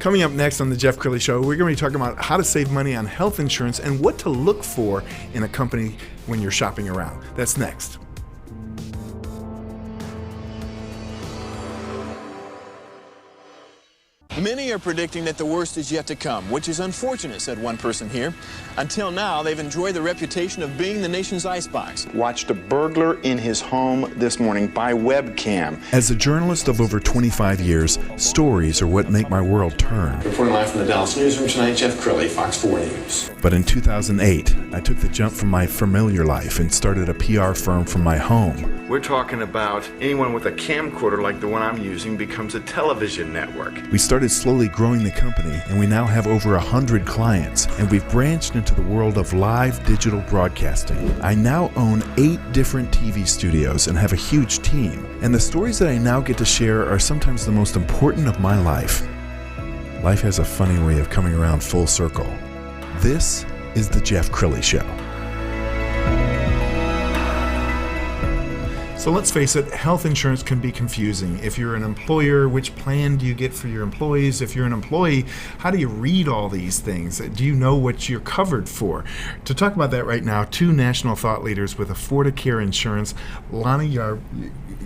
Coming up next on the Jeff Crilley Show, we're going to be talking about how to save money on health insurance and what to look for in a company when you're shopping around. That's next. Many are predicting that the worst is yet to come, which is unfortunate, said one person here. Until now, they've enjoyed the reputation of being the nation's icebox. Watched a burglar in his home this morning by webcam. As a journalist of over 25 years, stories are what make my world turn. Reporting live from the Dallas newsroom tonight, Jeff Crilley, Fox 4 News. But in 2008, I took the jump from my familiar life and started a PR firm from my home. We're talking about anyone with a camcorder like the one I'm using becomes a television network. We started slowly growing the company, and we now have over 100 clients, and we've branched into the world of live digital broadcasting. I now own 8 different TV studios and have a huge team, and the stories that I now get to share are sometimes the most important of my life. Life has a funny way of coming around full circle. This is the Jeff Crilley Show. So let's face it, health insurance can be confusing. If you're an employer, which plan do you get for your employees? If you're an employee, how do you read all these things? Do you know what you're covered for? To talk about that right now, 2 national thought leaders with AffordaCare Insurance, Lonnie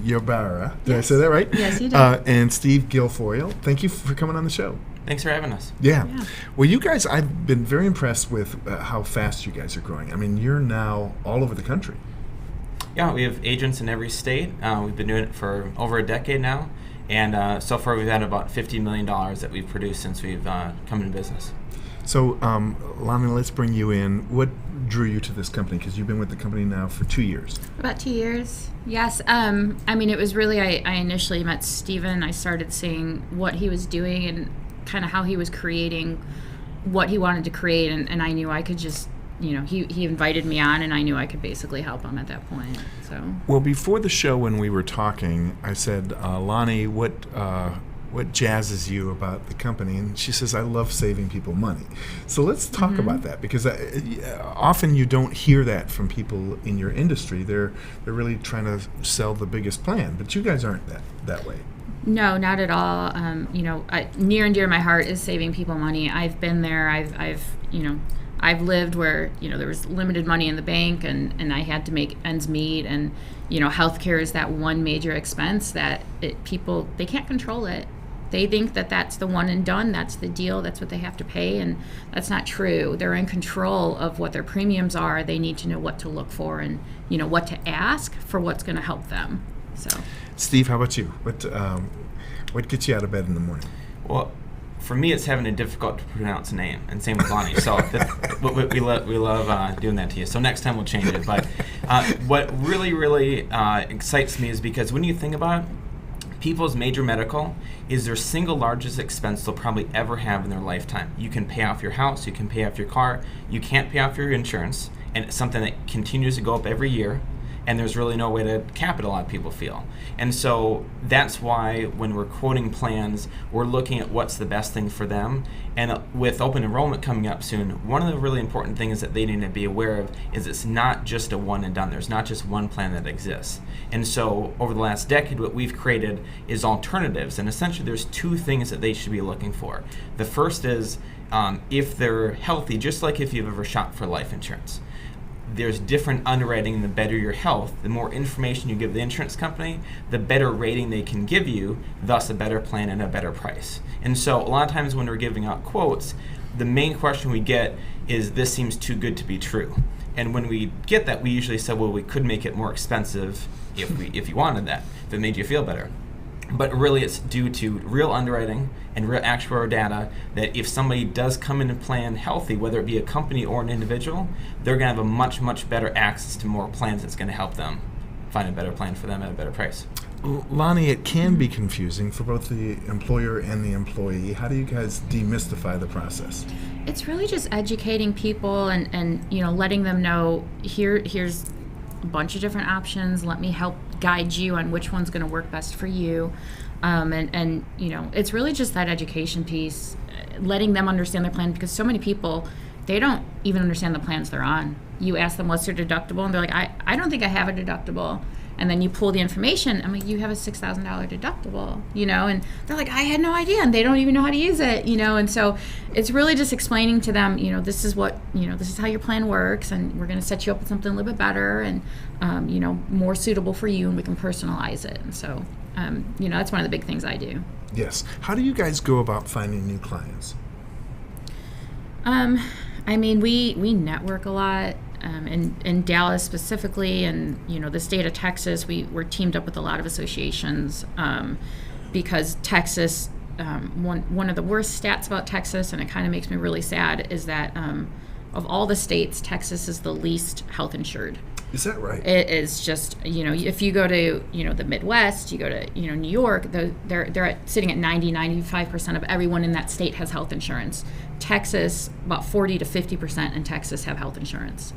Ybarra, did I say that right? Yes, you did. And Steve Guilfoile. Thank you for coming on the show. Thanks for having us. Yeah. Well, you guys, I've been very impressed with how fast you guys are growing. I mean, you're now all over the country. Yeah, we have agents in every state. We've been doing it for over a decade now, and so far we've had about $50 million that we've produced since we've come into business. So, Lonnie, let's bring you in. What drew you to this company? Because you've been with the company now for 2 years. About 2 years, yes. I mean, it was really, I initially met Steven. I started seeing what he was doing and kind of how he was creating what he wanted to create, and I knew I could just, you know, he invited me on, and I knew I could basically help him at that point. So. Well, before the show, when we were talking, I said, Lonnie, what jazzes you about the company? And she says, I love saving people money. So let's talk about that, because often you don't hear that from people in your industry. They're really trying to sell the biggest plan, but you guys aren't that way. No, not at all. You know, near and dear to my heart is saving people money. I've been there. I've lived where, you know, there was limited money in the bank, and I had to make ends meet, and, you know, healthcare is that one major expense that people, they can't control it. They think that that's the one and done, that's the deal, that's what they have to pay, and that's not true. They're in control of what their premiums are. They need to know what to look for and, you know, what to ask for what's going to help them. So, Steve, how about you? What gets you out of bed in the morning? Well, for me, it's having a difficult to pronounce name, and same with Lonnie. So we love doing that to you. So next time we'll change it. But what really excites me is because when you think about it, people's major medical is their single largest expense they'll probably ever have in their lifetime. You can pay off your house, you can pay off your car, you can't pay off your insurance, and it's something that continues to go up every year. And there's really no way to cap it, a lot of people feel. And so that's why when we're quoting plans, we're looking at what's the best thing for them. And with open enrollment coming up soon, one of the really important things that they need to be aware of is it's not just a one and done. There's not just one plan that exists. And so over the last decade, what we've created is alternatives. And essentially there's 2 things that they should be looking for. The first is if they're healthy, just like if you've ever shopped for life insurance. There's different underwriting, and the better your health, the more information you give the insurance company, the better rating they can give you, thus a better plan and a better price. And so a lot of times when we're giving out quotes, the main question we get is, this seems too good to be true. And when we get that, we usually say, well, we could make it more expensive if you wanted that, if it made you feel better. But really it's due to real underwriting and real actuarial data that if somebody does come in and plan healthy, whether it be a company or an individual, they're going to have a much, much better access to more plans that's going to help them find a better plan for them at a better price. Lonnie, it can be confusing for both the employer and the employee. How do you guys demystify the process? It's really just educating people and you know, letting them know here's a bunch of different options. Let me help guide you on which one's going to work best for you. And you know, it's really just that education piece, letting them understand their plan, because so many people, they don't even understand the plans they're on. You ask them what's their deductible, and they're like, I don't think I have a deductible. And then you pull the information. I'm like, you have a $6,000 deductible, and they're like, I had no idea, and they don't even know how to use it, And so it's really just explaining to them, this is what, this is how your plan works, and we're going to set you up with something a little bit better and, more suitable for you, and we can personalize it. And so, that's one of the big things I do. Yes. How do you guys go about finding new clients? We network a lot. In Dallas specifically, and the state of Texas, we're teamed up with a lot of associations because Texas, one of the worst stats about Texas, and it kind of makes me really sad, is that of all the states, Texas is the least health insured. Is that right? It is just, if you go to, the Midwest, you go to, New York, they're sitting at 90-95% of everyone in that state has health insurance. Texas, about 40 to 50% in Texas have health insurance.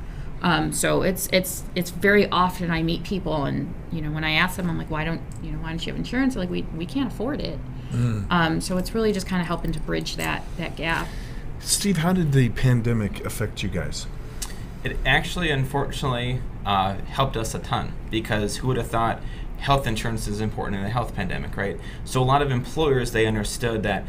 So it's very often I meet people, and when I ask them, I'm like, why don't you have insurance? They're like, we can't afford it. So it's really just kind of helping to bridge that gap. Steve, how did the pandemic affect you guys? It actually, unfortunately, helped us a ton, because who would have thought health insurance is important in the health pandemic, right? So a lot of employers, they understood that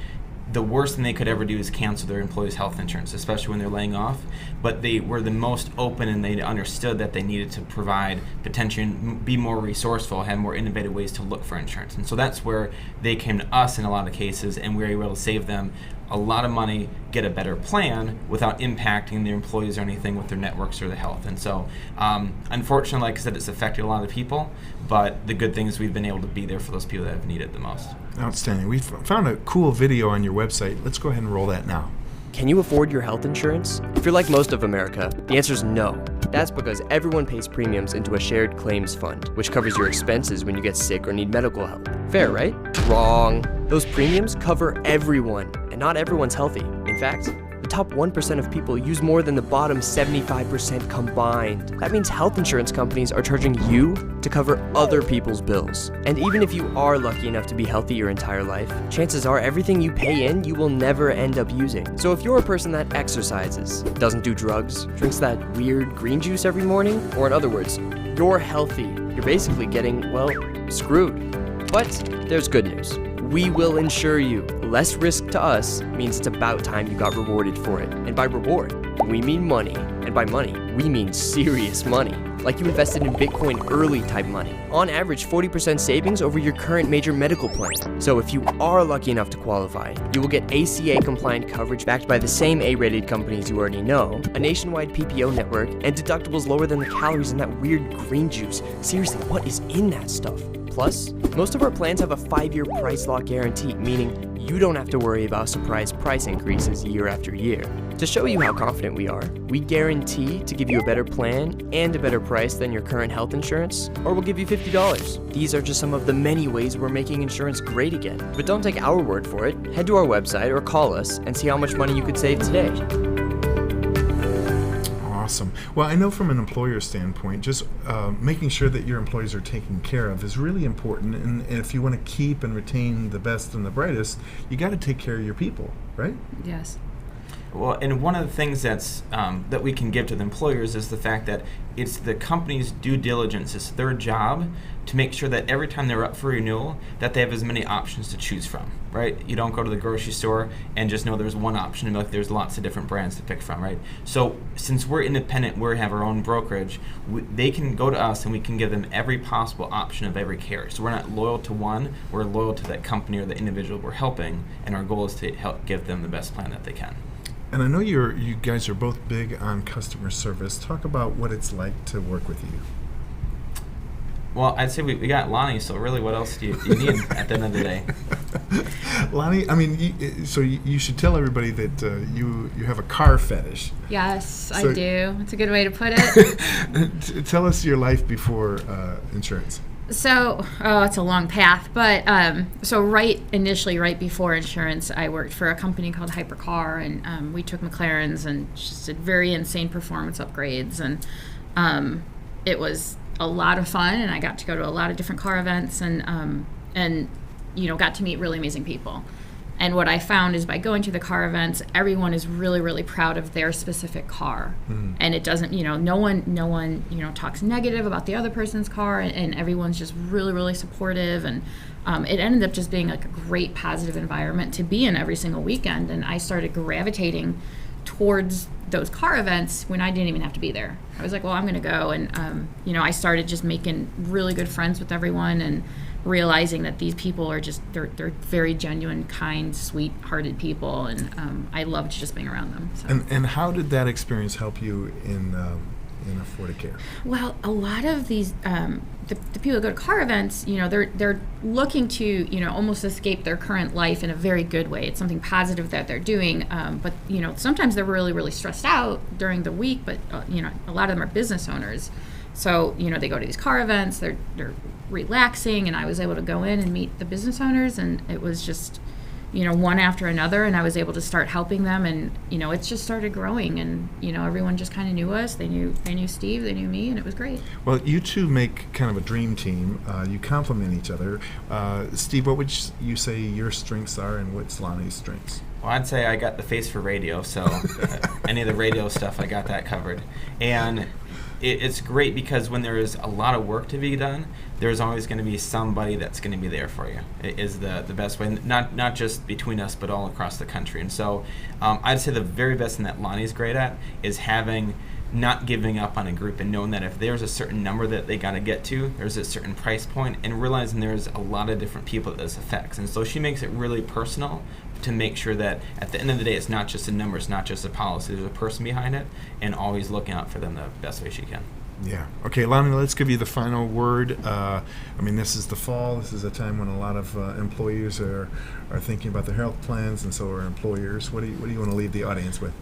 the worst thing they could ever do is cancel their employees' health insurance, especially when they're laying off. But they were the most open, and they understood that they needed to provide, potentially be more resourceful, have more innovative ways to look for insurance. And so that's where they came to us in a lot of cases, and we were able to save them a lot of money, get a better plan without impacting their employees or anything with their networks or the health. And so, unfortunately, like I said, it's affected a lot of people, but the good thing is we've been able to be there for those people that have needed it the most. Outstanding. We found a cool video on your website. Let's go ahead and roll that now. Can you afford your health insurance? If you're like most of America, the answer is no. That's because everyone pays premiums into a shared claims fund, which covers your expenses when you get sick or need medical help. Fair, right? Wrong. Those premiums cover everyone, and not everyone's healthy. In fact, the top 1% of people use more than the bottom 75% combined. That means health insurance companies are charging you to cover other people's bills. And even if you are lucky enough to be healthy your entire life, chances are everything you pay in, you will never end up using. So if you're a person that exercises, doesn't do drugs, drinks that weird green juice every morning, or in other words, you're healthy, you're basically getting, well, screwed. But there's good news. We will insure you. Less risk to us means it's about time you got rewarded for it. And by reward, we mean money. And by money, we mean serious money. Like you invested in Bitcoin early type money. On average, 40% savings over your current major medical plan. So if you are lucky enough to qualify, you will get ACA compliant coverage backed by the same A-rated companies you already know, a nationwide PPO network, and deductibles lower than the calories in that weird green juice. Seriously, what is in that stuff? Plus, most of our plans have a 5-year price lock guarantee, meaning you don't have to worry about surprise price increases year after year. To show you how confident we are, we guarantee to give you a better plan and a better price than your current health insurance, or we'll give you $50. These are just some of the many ways we're making insurance great again. But don't take our word for it. Head to our website or call us and see how much money you could save today. Awesome. Well, I know from an employer standpoint, just making sure that your employees are taken care of is really important. And if you want to keep and retain the best and the brightest, you got to take care of your people, right? Yes. Well, and one of the things that's that we can give to the employers is the fact that it's the company's due diligence. It's their job to make sure that every time they're up for renewal, that they have as many options to choose from, right? You don't go to the grocery store and just know there's one option, and like there's lots of different brands to pick from, right? So since we're independent, we have our own brokerage, they can go to us and we can give them every possible option of every carrier. So we're not loyal to one, we're loyal to that company or the individual we're helping, and our goal is to help give them the best plan that they can. And I know you guys are both big on customer service. Talk about what it's like to work with you. Well, I'd say we got Lonnie, so really what else do you need at the end of the day? Lonnie, I mean, you should tell everybody that you have a car fetish. Yes, So, I do. It's a good way to put it. Tell us your life before insurance. So, it's a long path, but so right before insurance, I worked for a company called AffordaCare, and we took McLarens and just did very insane performance upgrades, and it was a lot of fun, and I got to go to a lot of different car events, and got to meet really amazing people. And what I found is by going to the car events, everyone is really, really proud of their specific car. And it doesn't, no one, talks negative about the other person's car, and everyone's just really, really supportive. And it ended up just being like a great positive environment to be in every single weekend. And I started gravitating towards those car events when I didn't even have to be there. I was like, well, I'm going to go. And, I started just making really good friends with everyone and realizing that these people are just, they're very genuine, kind, sweet-hearted people. And I loved just being around them. So. And how did that experience help you in AffordaCare? Well, a lot of these, the people that go to car events, they're looking to, almost escape their current life in a very good way. It's something positive that they're doing. But, sometimes they're really, really stressed out during the week, but, a lot of them are business owners. So, they go to these car events, they're relaxing, and I was able to go in and meet the business owners, and it was just, one after another, and I was able to start helping them, and, it's just started growing, and, everyone just kind of knew us. They knew Steve, they knew me, and it was great. Well, you two make kind of a dream team. You complement each other. Steve, what would you say your strengths are, and what's Lonnie's strengths? Well, I'd say I got the face for radio, so any of the radio stuff, I got that covered. And it's great because when there is a lot of work to be done, there's always going to be somebody that's going to be there for you. It is the best way, not just between us, but all across the country. And so I'd say the very best thing that Lonnie's great at is not giving up on a group and knowing that if there's a certain number that they got to get to, there's a certain price point, and realizing there's a lot of different people that this affects. And so she makes it really personal to make sure that at the end of the day, it's not just a number, it's not just a policy, there's a person behind it, and always looking out for them the best way she can. Yeah. Okay, Lonnie, let's give you the final word. This is the fall. This is a time when a lot of employees are thinking about their health plans, and so are employers. What do you want to leave the audience with?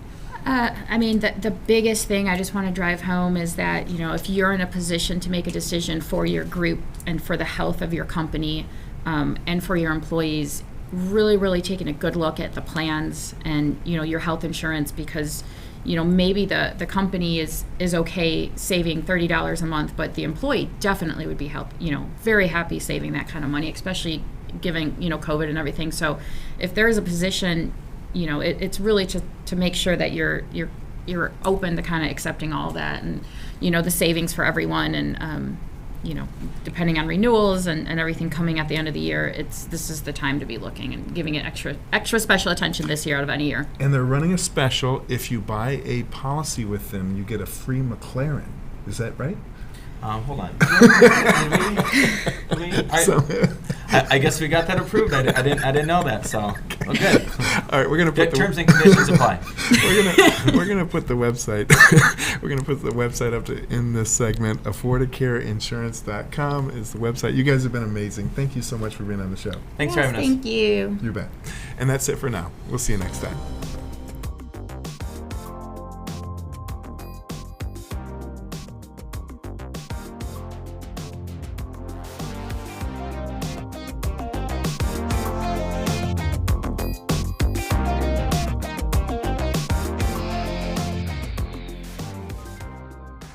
The biggest thing I just want to drive home is that, if you're in a position to make a decision for your group and for the health of your company and for your employees, really, really taking a good look at the plans and, your health insurance, because, maybe the company is okay saving $30 a month, but the employee definitely would be very happy saving that kind of money, especially given, COVID and everything. So if there is a position, it's really to make sure that you're open to kind of accepting all that and, the savings for everyone, and, depending on renewals and everything coming at the end of the year, this is the time to be looking and giving it extra special attention this year out of any year. And they're running a special. If you buy a policy with them, you get a free McLaren. Is that right? Hold on. I guess we got that approved. I didn't know that. So well, good. All right, we're gonna put terms and conditions apply. We're gonna put the website. We're gonna put the website up in this segment. AffordaCareInsurance.com is the website. You guys have been amazing. Thank you so much for being on the show. Thanks for having us. Thank you. You bet. And that's it for now. We'll see you next time.